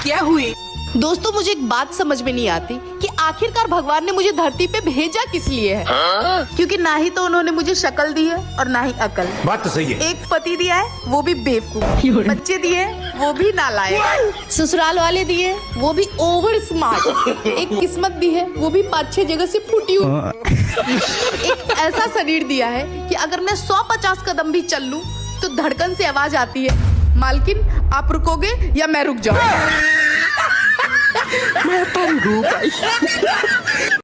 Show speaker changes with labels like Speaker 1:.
Speaker 1: क्या हुई?
Speaker 2: दोस्तों मुझे एक बात समझ में नहीं आती कि आखिरकार भगवान ने मुझे धरती पे भेजा किस लिए है। क्योंकि ना ही तो उन्होंने मुझे शक्ल दी है और ना ही अकल।
Speaker 3: बात तो सही है।
Speaker 2: एक पति दिया है वो भी बेवकूफ, बच्चे दिए वो भी नालायक, ससुराल वाले दिए वो भी ओवर स्मार्ट, एक किस्मत दी है वो भी 5-6 जगह से फूटी हुई, एक ऐसा शरीर दिया है कि अगर मैं 150 कदम भी चल लूं तो धड़कन से आवाज आती है, मालकिन आप रुकोगे या मैं रुक जाऊं।
Speaker 1: मैं अपन रूप आई।